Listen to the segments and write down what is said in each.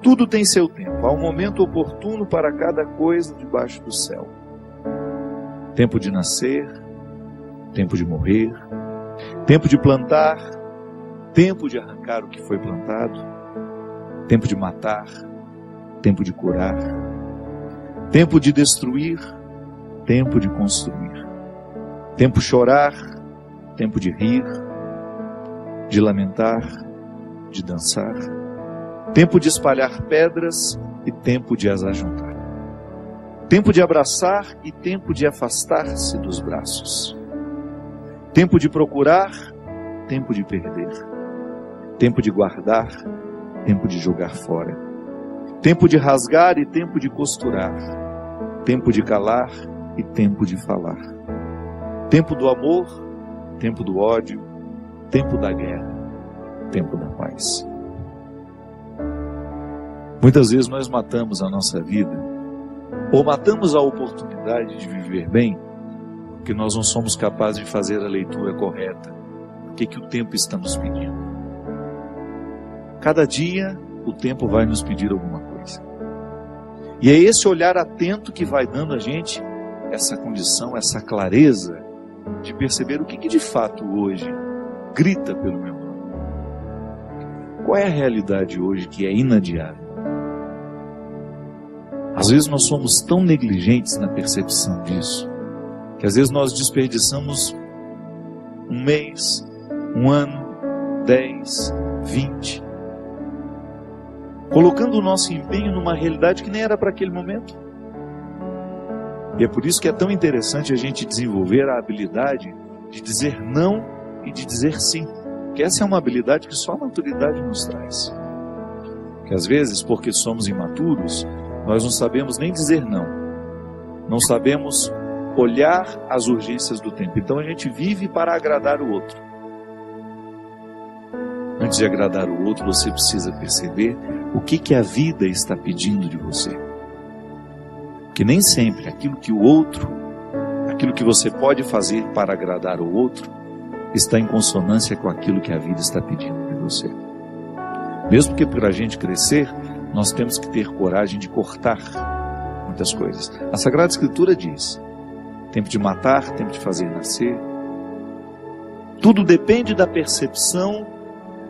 Tudo tem seu tempo. Há um momento oportuno para cada coisa debaixo do céu. Tempo de nascer, tempo de morrer, tempo de plantar, tempo de arrancar o que foi plantado, tempo de matar, tempo de curar, tempo de destruir, tempo de construir, tempo de chorar, tempo de rir, de lamentar, de dançar, tempo de espalhar pedras e tempo de as ajuntar, tempo de abraçar e tempo de afastar-se dos braços, tempo de procurar, tempo de perder, tempo de guardar, tempo de jogar fora, tempo de rasgar e tempo de costurar, tempo de calar e tempo de falar, tempo do amor, tempo do ódio, tempo da guerra, tempo da paz. Muitas vezes nós matamos a nossa vida, ou matamos a oportunidade de viver bem, porque nós não somos capazes de fazer a leitura correta. O que o tempo está nos pedindo? Cada dia o tempo vai nos pedir alguma coisa. E é esse olhar atento que vai dando a gente essa condição, essa clareza de perceber o que de fato hoje grita pelo meu nome. Qual é a realidade hoje que é inadiável? Às vezes nós somos tão negligentes na percepção disso, que às vezes nós desperdiçamos um mês, um ano, 10, 20, colocando o nosso empenho numa realidade que nem era para aquele momento. E é por isso que é tão interessante a gente desenvolver a habilidade de dizer não e de dizer sim. Que essa é uma habilidade que só a maturidade nos traz. Que às vezes, porque somos imaturos, nós não sabemos nem dizer não. Não sabemos olhar as urgências do tempo. Então a gente vive para agradar o outro. Antes de agradar o outro, você precisa perceber o que a vida está pedindo de você. Que nem sempre aquilo que o outro, aquilo que você pode fazer para agradar o outro, está em consonância com aquilo que a vida está pedindo de você. Mesmo que para a gente crescer, nós temos que ter coragem de cortar muitas coisas. A Sagrada Escritura diz: tempo de matar, tempo de fazer nascer. Tudo depende da percepção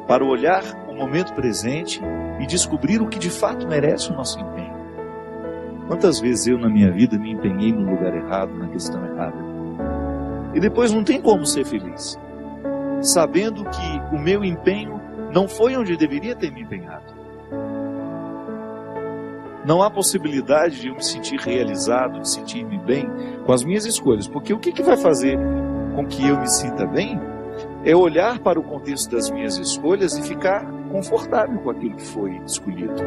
para olhar o momento presente e descobrir o que de fato merece o nosso empenho. Quantas vezes eu na minha vida me empenhei no lugar errado, na questão errada, e depois não tem como ser feliz, sabendo que o meu empenho não foi onde deveria ter me empenhado. Não há possibilidade de eu me sentir realizado, de sentir-me bem com as minhas escolhas, porque o que vai fazer com que eu me sinta bem é olhar para o contexto das minhas escolhas e ficar confortável com aquilo que foi escolhido.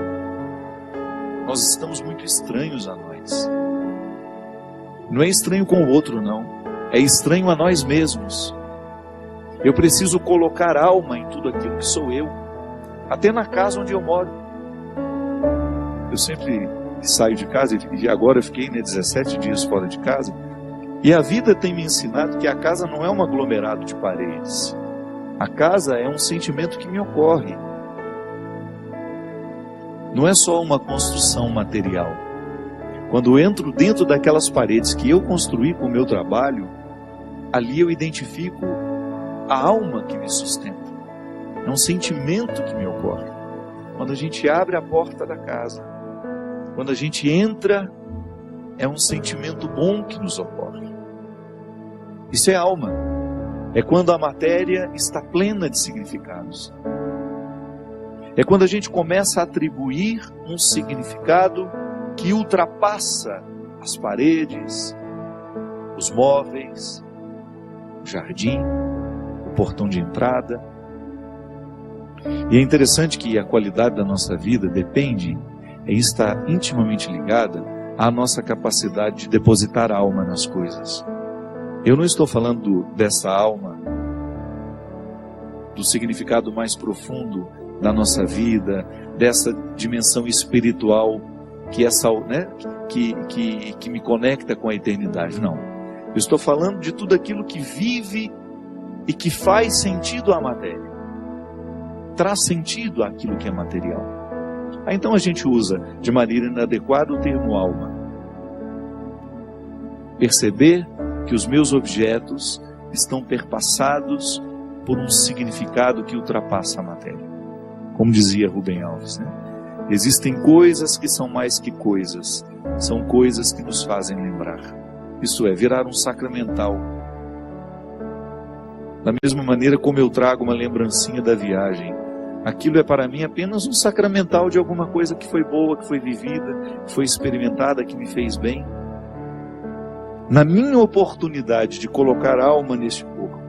Nós estamos muito estranhos a nós. Não é estranho com o outro, não. É estranho a nós mesmos. Eu preciso colocar alma em tudo aquilo que sou eu, até na casa onde eu moro. Eu sempre saio de casa, e agora eu fiquei 17 dias fora de casa, e a vida tem me ensinado que a casa não é um aglomerado de paredes. A casa é um sentimento que me ocorre. Não é só uma construção material. Quando eu entro dentro daquelas paredes que eu construí com o meu trabalho, ali eu identifico a alma que me sustenta. É um sentimento que me ocorre. Quando a gente abre a porta da casa, quando a gente entra, é um sentimento bom que nos ocorre. Isso é alma. É quando a matéria está plena de significados. É quando a gente começa a atribuir um significado que ultrapassa as paredes, os móveis, o jardim, o portão de entrada. E é interessante que a qualidade da nossa vida depende e está intimamente ligada à nossa capacidade de depositar a alma nas coisas. Eu não estou falando dessa alma, do significado mais profundo da nossa vida, dessa dimensão espiritual que me conecta com a eternidade. Não. Eu estou falando de tudo aquilo que vive e que faz sentido à matéria. Traz sentido àquilo que é material. Então a gente usa de maneira inadequada o termo alma. Perceber que os meus objetos estão perpassados por um significado que ultrapassa a matéria. Como dizia Rubem Alves, né? Existem coisas que são mais que coisas, são coisas que nos fazem lembrar. Isso é, virar um sacramental. Da mesma maneira como eu trago uma lembrancinha da viagem, aquilo é para mim apenas um sacramental de alguma coisa que foi boa, que foi vivida, que foi experimentada, que me fez bem. Na minha oportunidade de colocar alma neste corpo,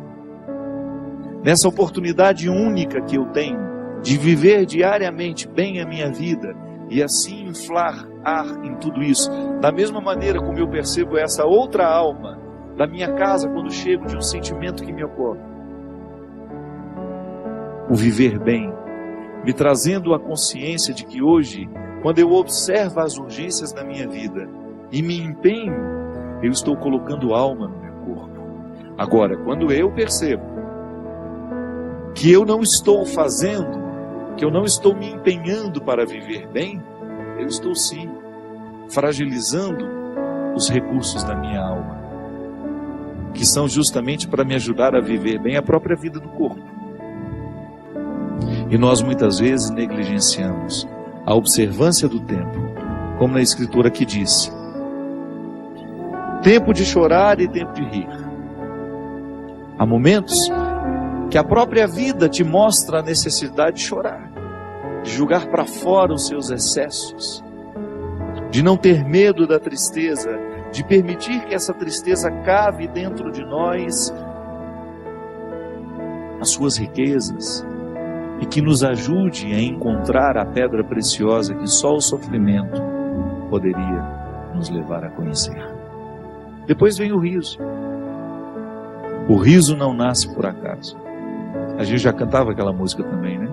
nessa oportunidade única que eu tenho de viver diariamente bem a minha vida e assim inflar ar em tudo isso, da mesma maneira como eu percebo essa outra alma da minha casa quando chego de um sentimento que me ocorre, o viver bem, me trazendo a consciência de que hoje, quando eu observo as urgências da minha vida e me empenho, eu estou colocando alma no meu corpo. Agora, quando eu percebo que eu não estou fazendo, que eu não estou me empenhando para viver bem, eu estou sim fragilizando os recursos da minha alma, que são justamente para me ajudar a viver bem a própria vida do corpo. E nós muitas vezes negligenciamos a observância do tempo, como na escritura que diz: tempo de chorar e tempo de rir. Há momentos que a própria vida te mostra a necessidade de chorar, de jogar para fora os seus excessos, de não ter medo da tristeza, de permitir que essa tristeza cave dentro de nós as suas riquezas e que nos ajude a encontrar a pedra preciosa que só o sofrimento poderia nos levar a conhecer. Depois vem o riso. O riso não nasce por acaso. A gente já cantava aquela música também, né?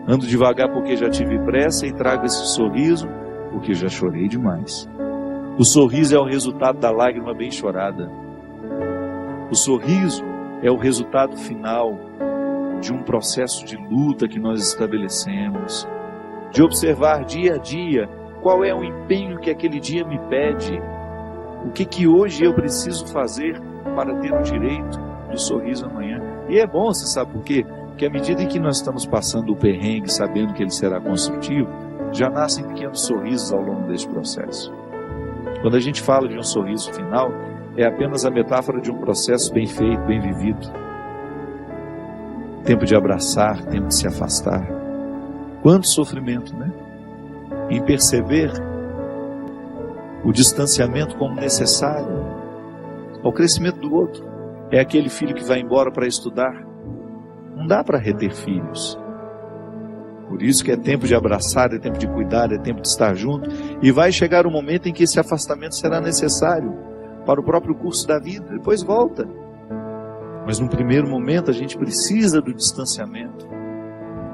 Ando devagar porque já tive pressa e trago esse sorriso porque já chorei demais. O sorriso é o resultado da lágrima bem chorada. O sorriso é o resultado final de um processo de luta que nós estabelecemos, de observar dia a dia qual é o empenho que aquele dia me pede, o que hoje eu preciso fazer para ter o direito do sorriso amanhã. E é bom, você sabe por quê? Porque à medida em que nós estamos passando o perrengue, sabendo que ele será construtivo, já nascem pequenos sorrisos ao longo desse processo. Quando a gente fala de um sorriso final, é apenas a metáfora de um processo bem feito, bem vivido. Tempo de abraçar, tempo de se afastar. Quanto sofrimento, né? Em perceber o distanciamento como necessário ao crescimento do outro. É aquele filho que vai embora para estudar. Não dá para reter filhos. Por isso que é tempo de abraçar, é tempo de cuidar, é tempo de estar junto. E vai chegar um momento em que esse afastamento será necessário para o próprio curso da vida. Depois volta. Mas no primeiro momento a gente precisa do distanciamento.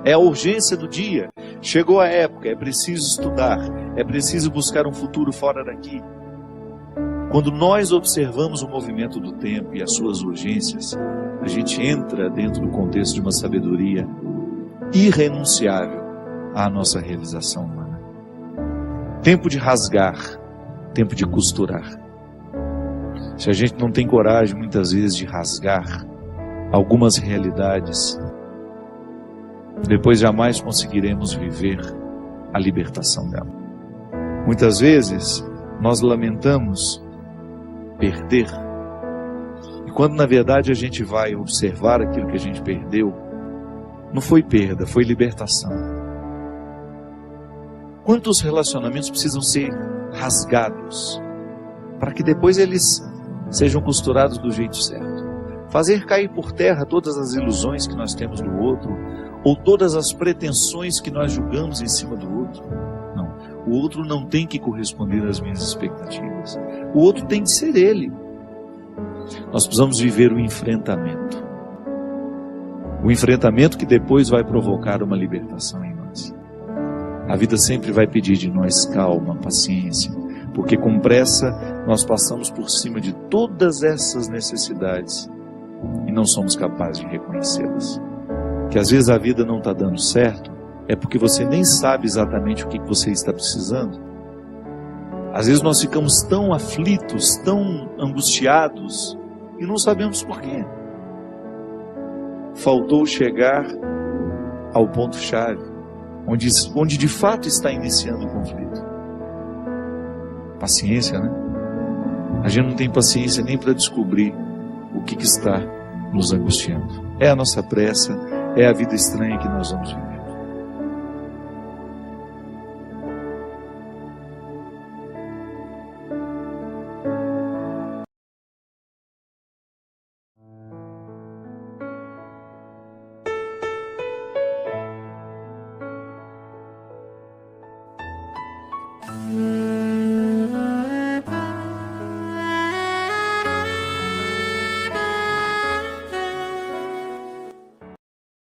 É a urgência do dia. Chegou a época, é preciso estudar, é preciso buscar um futuro fora daqui. Quando nós observamos o movimento do tempo e as suas urgências, a gente entra dentro do contexto de uma sabedoria irrenunciável à nossa realização humana. Tempo de rasgar, tempo de costurar. Se a gente não tem coragem, muitas vezes, de rasgar algumas realidades, depois jamais conseguiremos viver a libertação dela. Muitas vezes, nós lamentamos perder, e quando na verdade a gente vai observar aquilo que a gente perdeu, não foi perda, foi libertação. Quantos relacionamentos precisam ser rasgados para que depois eles sejam costurados do jeito certo? Fazer cair por terra todas as ilusões que nós temos do outro, ou todas as pretensões que nós julgamos em cima do outro. Não, o outro não tem que corresponder às minhas expectativas. O outro tem que ser ele. Nós precisamos viver o enfrentamento. O enfrentamento que depois vai provocar uma libertação em nós. A vida sempre vai pedir de nós calma, paciência, porque com pressa nós passamos por cima de todas essas necessidades e não somos capazes de reconhecê-las. Que às vezes a vida não está dando certo é porque você nem sabe exatamente o que você está precisando. Às vezes nós ficamos tão aflitos, tão angustiados, e não sabemos por quê. Faltou chegar ao ponto-chave, onde de fato está iniciando o conflito. Paciência, né? A gente não tem paciência nem para descobrir o que está nos angustiando. É a nossa pressa, é a vida estranha que nós vamos viver.